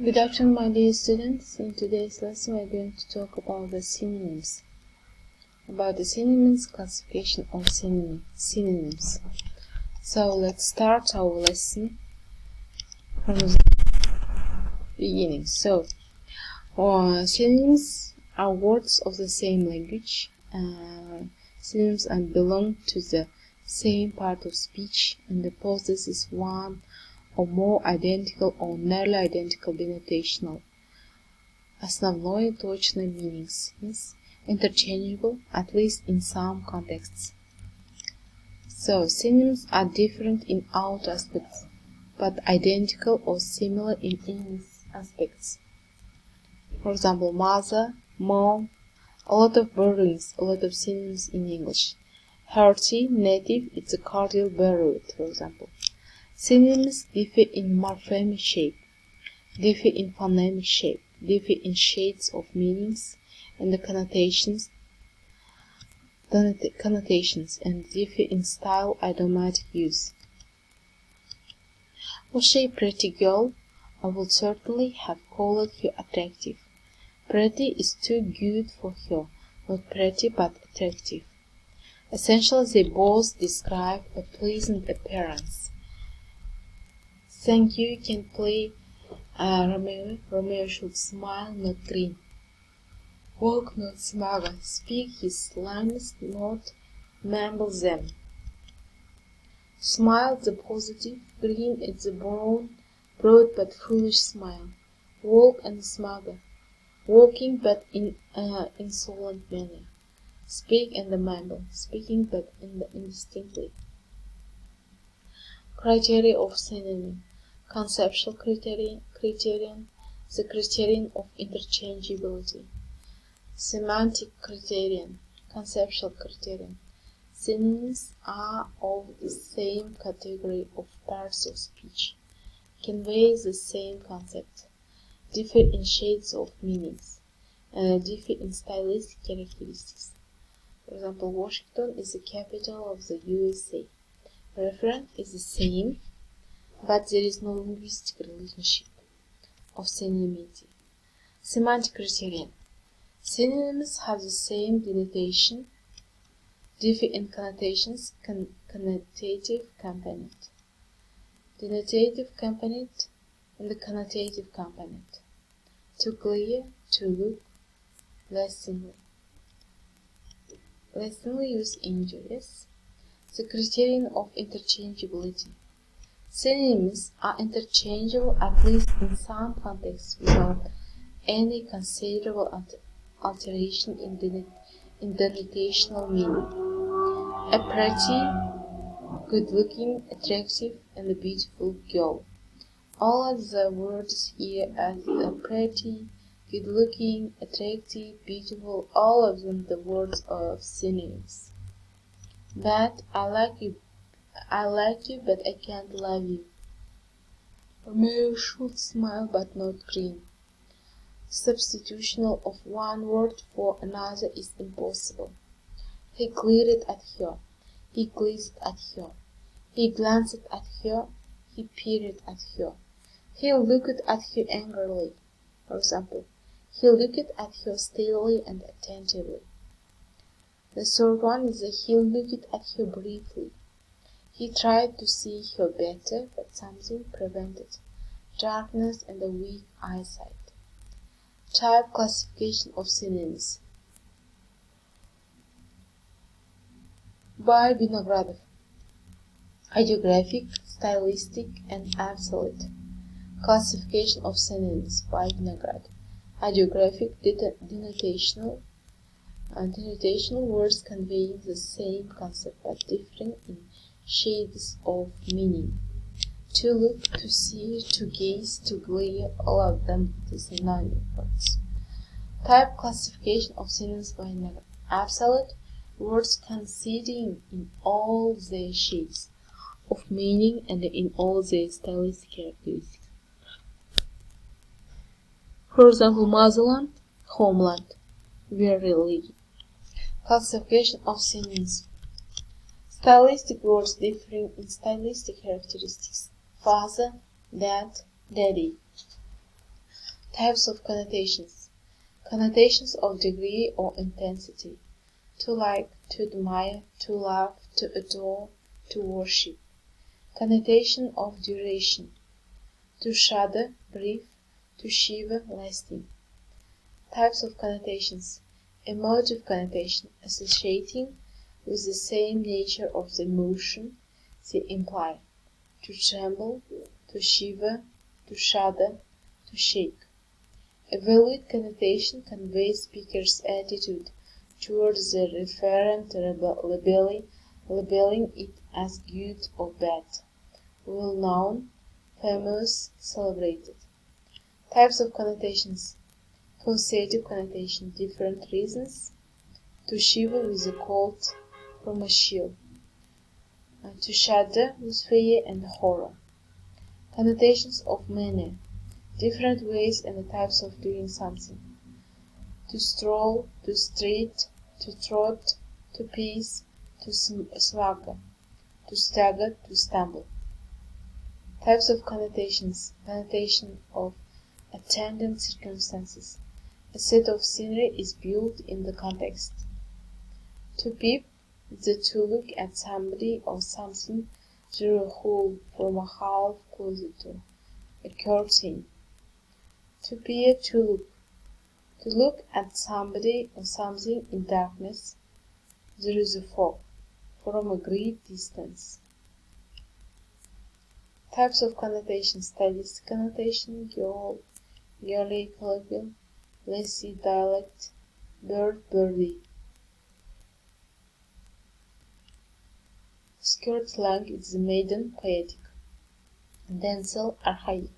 Good afternoon, my dear students. In today's lesson, we're going to talk about the synonyms. About the synonyms, classification of synonyms. So let's start our lesson from the beginning. So, synonyms are words of the same language. Synonyms belong to the same part of speech and possesses one or more identical or nearly identical denotational. Основное точное meanings is interchangeable, at least in some contexts. So, synonyms are different in out aspects, but identical or similar in in aspects. For example, mother, mom, a lot of borrowings, a lot of synonyms in English. Hearty, native, it's a cordial borrowed, for example. Synonyms differ in morphemic shape, differ in phonemic shape, differ in shades of meanings and the connotations, and differ in style idiomatic use. Was she a pretty girl? I would certainly have called her attractive. Pretty is too good for her, not pretty but attractive. Essentially, they both describe a pleasant appearance. Thank you can play Romeo. Romeo should smile, not grin. Walk, not smuggle. Speak his lines, not mumble them. Smile the positive, grin at the broad but foolish smile. Walk and smuggle, walking but in insolent manner. Speak and mumble, speaking but indistinctly. Criteria of synonym. Conceptual criterion, the criterion of interchangeability. Semantic criterion, conceptual criterion. Synonyms are of the same category of parts of speech, convey the same concept, differ in shades of meanings, and differ in stylistic characteristics. For example, Washington is the capital of the USA. Referent is the same, but there is no linguistic relationship of synonymity. Semantic criterion. Synonyms have the same denotation, differ in connotations, connotative component, denotative component, and the connotative component. To clear, to look, lastingly. Lastingly use injurious. The criterion of interchangeability. Synonyms are interchangeable at least in some contexts without any considerable alteration in denotational meaning. A pretty, good-looking, attractive, and a beautiful girl. All of the words here as a pretty, good-looking, attractive, beautiful, all of them the words of synonyms. But I like you, but I can't love you. Romeo should smile but not grin. Substitution of one word for another is impossible. He glared at her. He gazed at her. He glanced at her. He peered at her. He looked at her angrily. For example, he looked at her steadily and attentively. The third one is that he looked at her briefly. He tried to see her better, but something prevented darkness and a weak eyesight. Type classification of synonyms. By Vinogradov. Hagiographic, stylistic, and absolute. Classification of synonyms by Vinogradov. Hagiographic, denotational words conveying the same concept but differing in shades of meaning. To look, to see, to gaze, to glare, all of them the synonym words. Type classification of synonyms by Vinogradov. Absolute, words consisting in all their shades of meaning and in all their stylistic characteristics. For example, motherland, homeland, very. Classification of synonyms. Stylistic words differing in stylistic characteristics. Father, dad, daddy. Types of connotations. Connotations of degree or intensity. To like, to admire, to love, to adore, to worship. Connotation of duration. To shudder, brief, to shiver, lasting. Types of connotations. Emotive connotation, associating with the same nature of the emotion they imply. To tremble, to shiver, to shudder, to shake. A valued connotation conveys speaker's attitude towards the referent, labeling it as good or bad, well-known, famous, celebrated. Types of connotations. Causative connotation, different reasons. To shiver with the cold from a chill. To shudder with fear and horror. Connotations of manner, different ways and the types of doing something. To stroll, to street, to trot, to pace, to swagger, to stagger, to stumble. Types of connotations. Connotation of attendant circumstances. A set of scenery is built in the context. To peep, to look at somebody or something through a hole from a half-closed door, a curtain. To peer, to look at somebody or something in darkness, through the fog, from a great distance. Types of connotation. Stylistic connotation, girl, girly, colloquial, lassie, dialect, bird, birdie. Skirt slang is the maiden, poetic. Dancel, archaic.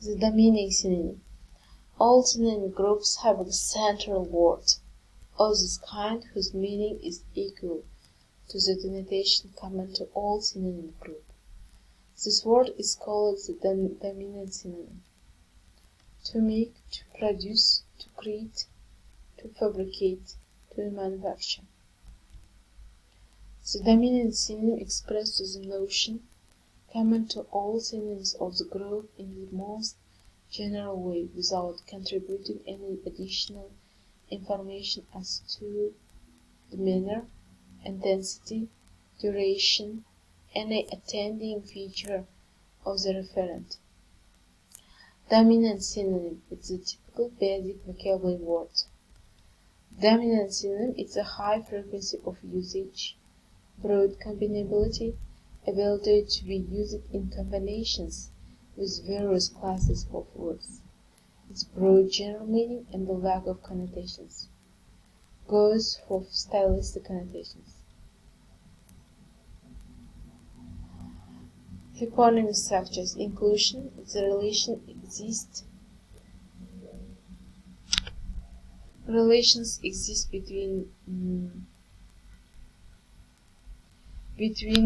The dominating synonym. All synonym groups have a central word of this kind whose meaning is equal to the denotation common to all synonym groups. This word is called the dominant synonym. To make, to produce, to create, to fabricate, to manufacture. The dominant synonym expresses the notion common to all synonyms of the group in the most general way without contributing any additional information as to the manner, intensity, duration, any attending feature of the referent. Dominant synonym is the typical basic vocabulary word. Dominant synonym is a high frequency of usage, broad combinability, ability to be used in combinations with various classes of words, its broad general meaning and the lack of connotations. Goes for stylistic connotations. Hyponymy structures. Inclusion. The relations exist between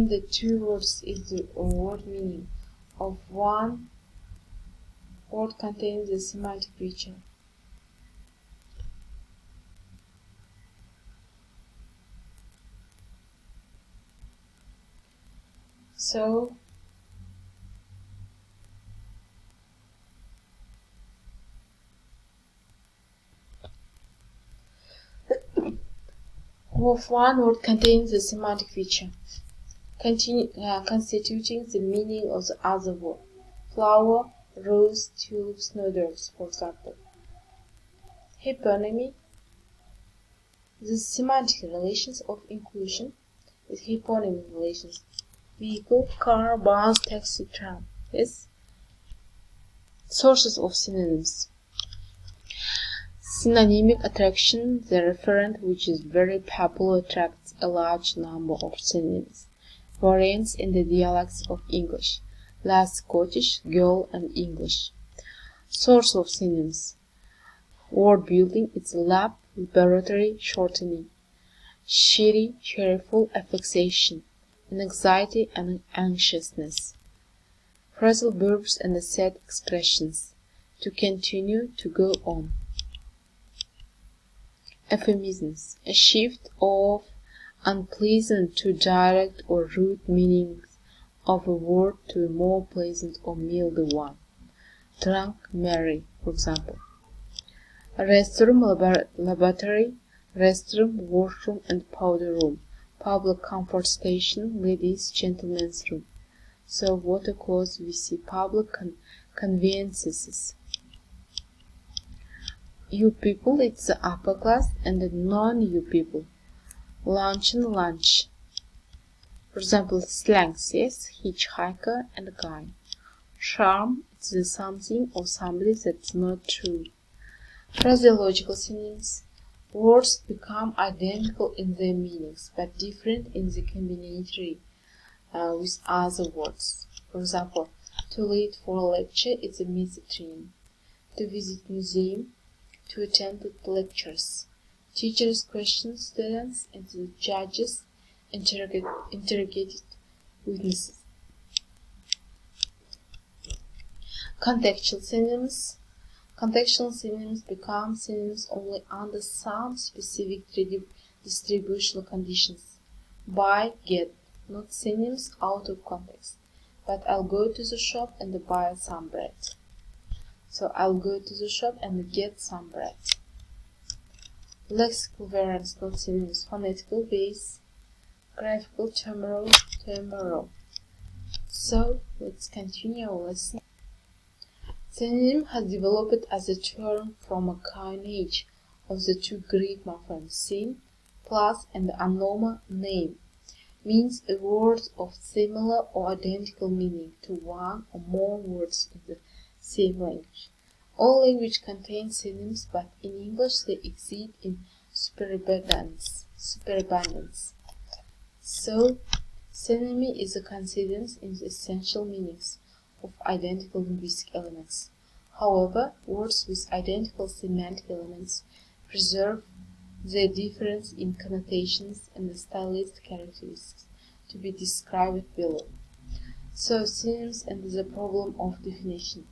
the two words is the word meaning of one word contains the semantic feature. So of one word contains the semantic feature, constituting the meaning of the other word. Flower, rose, tulip, snowdrops, for example. Hyponymy. The semantic relations of inclusion with hyponymy relations. Vehicle, car, bus, taxi, tram. Yes. Sources of synonyms. Synonymic attraction. The referent, which is very popular, attracts a large number of synonyms. Variants in the dialects of English. Last Scottish, girl, and English. Source of synonyms. Word building. It's lab, laboratory, shortening. Cheery, cheerful, affectation, anxiety and anxiousness. Phrasal verbs and the set expressions. To continue, to go on. Euphemisms. A shift of unpleasant to direct or rude meanings of a word to a more pleasant or milder one. drunk Mary, for example. Restroom, laboratory, restroom, washroom, and powder room. Public comfort station, ladies, gentlemen's room. So water clothes, we see public conveniences. You people, it's the upper class, and the non-you people. Lunch and lunch. For example, slangs, yes, hitchhiker and a guy. Charm, it's the something or somebody that's not true. Phraseological synonyms. Words become identical in their meanings, but different in the combinatory with other words. For example, to late for a lecture is a missed train. To visit museum, to attend lectures. Teachers question students and the judges interrogated witnesses. Contextual synonyms. Contextual synonyms become synonyms only under some specific distributional conditions. Buy, get, not synonyms out of context. But I'll go to the shop and buy some bread. So I'll go to the shop and get some bread. Lexical variants, not synonyms. Phonetical base, graphical tomorrow. So let's continue our lesson. Synonym has developed as a term from a coinage of the two Greek morphemes syn plus and anoma name. Means a word of similar or identical meaning to one or more words in the same language. All language contains synonyms, but in English they exist in superabundance. So, synonymy is a coincidence in the essential meanings of identical linguistic elements. However, words with identical semantic elements preserve their difference in connotations and the stylistic characteristics to be described below. So, synonyms and the problem of definition.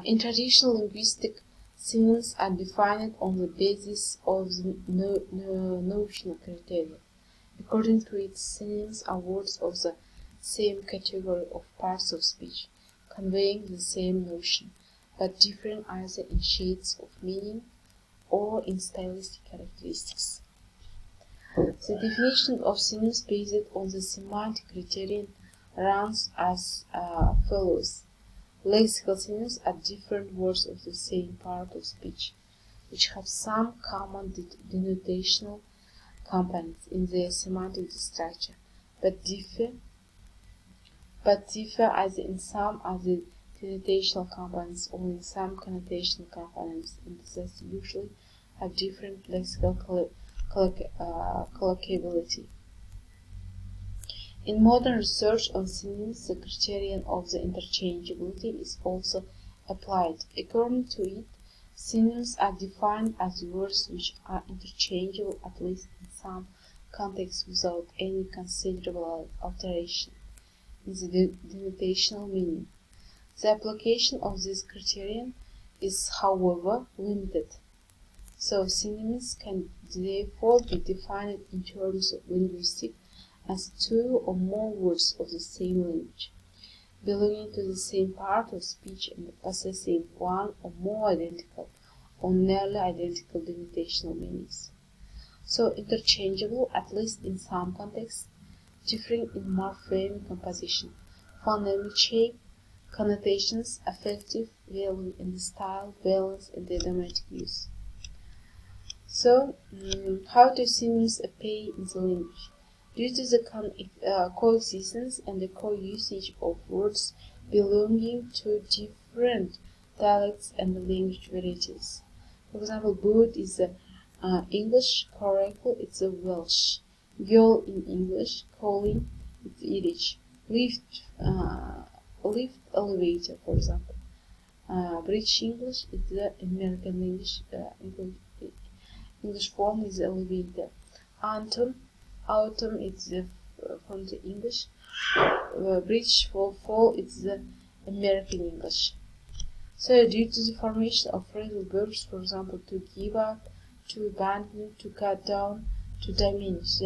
In traditional linguistics, synonyms are defined on the basis of the notional criteria. According to it, synonyms are words of the same category of parts of speech, conveying the same notion, but differing either in shades of meaning or in stylistic characteristics. The definition of synonyms based on the semantic criterion runs as follows. Lexical synonyms are different words of the same part of speech, which have some common denotational components in their semantic structure, but differ either in some of the denotational components or in some connotational components, and thus usually have different lexical collocability. In modern research on synonyms, the criterion of the interchangeability is also applied. According to it, synonyms are defined as words which are interchangeable at least in some contexts without any considerable alteration in the denotational meaning. The application of this criterion is, however, limited. So synonyms can therefore be defined in terms of linguistics as two or more words of the same language, belonging to the same part of speech and possessing one or more identical or nearly identical denotational meanings. So interchangeable, at least in some contexts, differing in morphemic composition, phonemic shape, connotations, affective value in the style, balance, and idiomatic use. So, how do synonyms appear in the language? Due to the coexistence and the co-usage of words belonging to different dialects and language varieties. For example, boot is the English, coracle it's the Welsh, girl in English, calling it's Irish, lift elevator, for example. British English is the American English form is elevator. Autumn is from the English. British for fall is the American English. So due to the formation of phrasal verbs, for example, to give up, to abandon, to cut down, to diminish,